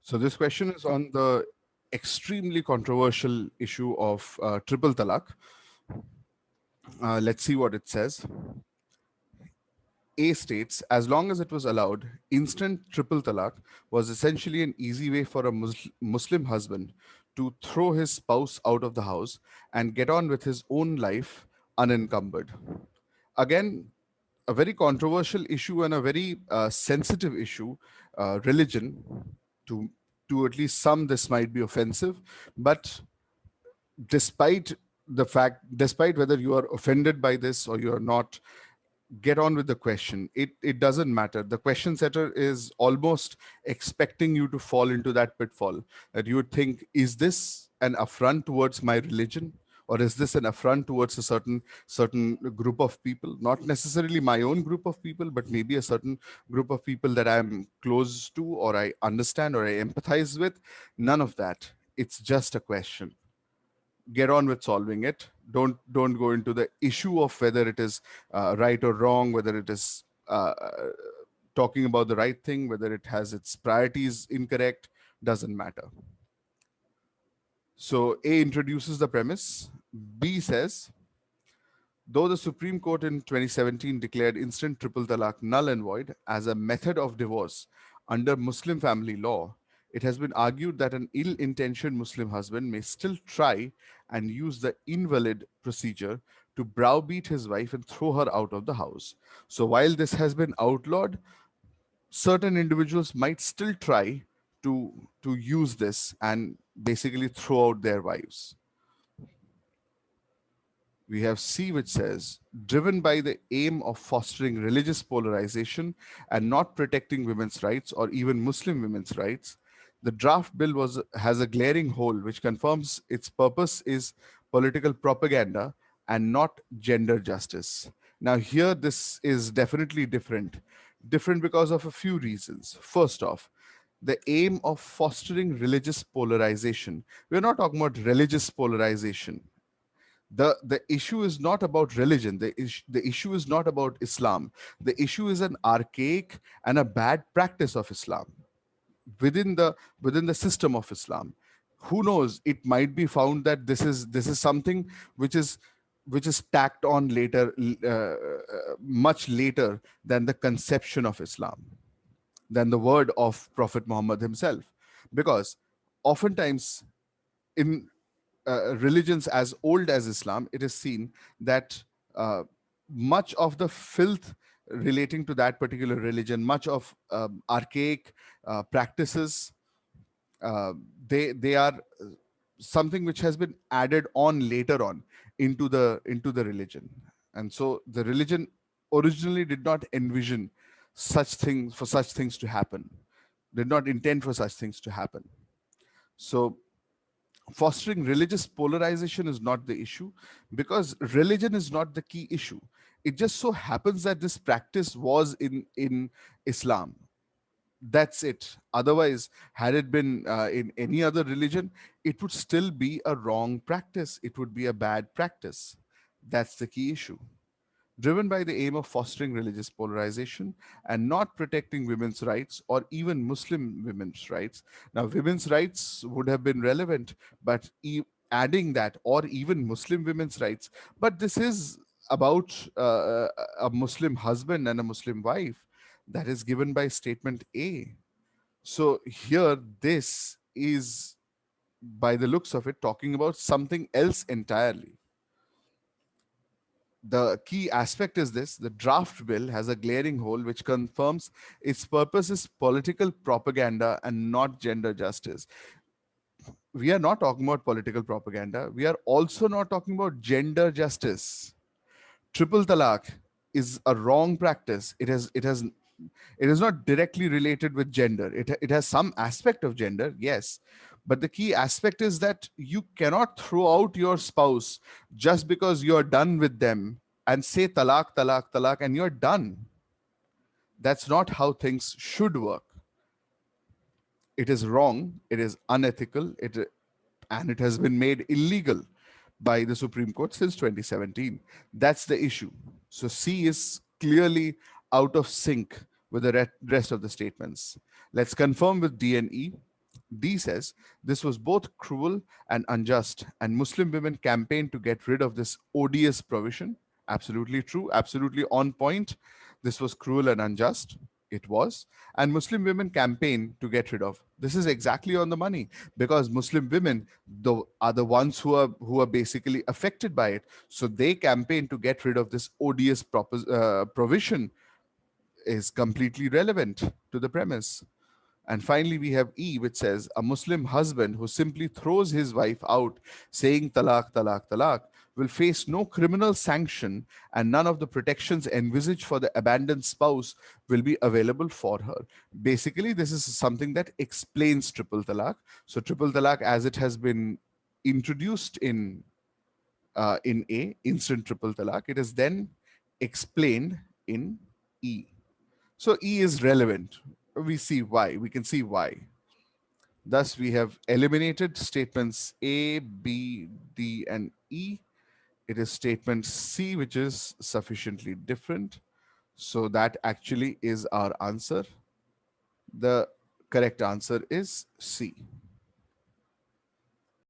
So this question is on the extremely controversial issue of triple talaq. Let's see what it says. A states, as long as it was allowed, instant triple talaq was essentially an easy way for a Muslim husband to throw his spouse out of the house and get on with his own life unencumbered. Again, a very controversial issue and a very sensitive issue. Religion, to at least some, this might be offensive, but despite whether you are offended by this or you are not, get on with the question. It doesn't matter. The question setter is almost expecting you to fall into that pitfall, that you would think, is this an affront towards my religion, or is this an affront towards a certain group of people, not necessarily my own group of people, but maybe a certain group of people that I'm close to, or I understand, or I empathize with. None of that. It's just a question. Get on with solving it. Don't go into the issue of whether it is right or wrong, whether it is talking about the right thing, whether it has its priorities incorrect. Doesn't matter. So A introduces the premise. B says, though the Supreme Court in 2017 declared instant triple talaq null and void as a method of divorce under Muslim family law, it has been argued that an ill intentioned Muslim husband may still try and use the invalid procedure to browbeat his wife and throw her out of the house. So, while this has been outlawed, certain individuals might still try to use this and basically throw out their wives. We have C, which says, driven by the aim of fostering religious polarization and not protecting women's rights or even Muslim women's rights, the draft bill has a glaring hole which confirms its purpose is political propaganda and not gender justice. Now, here this is definitely different. Different because of a few reasons. First off, the aim of fostering religious polarization. We're not talking about religious polarization. The issue is not about religion. The issue is not about Islam. The issue is an archaic and a bad practice of Islam within the system of Islam. Who knows, it might be found that this is something which is tacked on later, much later than the conception of Islam, than the word of Prophet Muhammad himself. Because oftentimes in religions as old as Islam, it is seen that much of the filth relating to that particular religion, much of archaic practices, uh, they are something which has been added on later on into the religion. And so the religion originally did not envision such things to happen, did not intend for such things to happen. So fostering religious polarization is not the issue, because religion is not the key issue. It just so happens that this practice was in Islam. That's it. Otherwise, had it been in any other religion, it would still be a wrong practice. It would be a bad practice. That's the key issue. Driven by the aim of fostering religious polarization and not protecting women's rights or even Muslim women's rights. Now, women's rights would have been relevant, but adding that, or even Muslim women's rights, but this is about a Muslim husband and a Muslim wife. That is given by statement A. So here, this is, by the looks of it, talking about something else entirely. The key aspect is this: the draft bill has a glaring hole which confirms its purpose is political propaganda and not gender justice. We are not talking about political propaganda. We are also not talking about gender justice. Triple talaq is a wrong practice. It is not directly related with gender. It has some aspect of gender, yes, but the key aspect is that you cannot throw out your spouse just because you're done with them and say talaq, talaq, talaq, and you're done. That's not how things should work. It is wrong. It is unethical. And it has been made illegal by the Supreme Court since 2017. That's the issue. So C is clearly out of sync with the rest of the statements. Let's confirm with D and E. D says this was both cruel and unjust, and Muslim women campaigned to get rid of this odious provision. Absolutely true, absolutely on point. This was cruel and unjust. It was. And Muslim women campaigned to get rid of. This is exactly on the money, because Muslim women are the ones who are basically affected by it. So they campaign to get rid of this odious provision is completely relevant to the premise. And finally, we have E, which says a Muslim husband who simply throws his wife out, saying talaq, talaq, talaq, will face no criminal sanction, and none of the protections envisaged for the abandoned spouse will be available for her. Basically, this is something that explains triple talaq. So, triple talaq, as it has been introduced in A, instant triple talaq, it is then explained in E. So E is relevant. We see why. We can see why. Thus, we have eliminated statements A, B, D, and E. It is statement C which is sufficiently different. So that actually is our answer. The correct answer is C.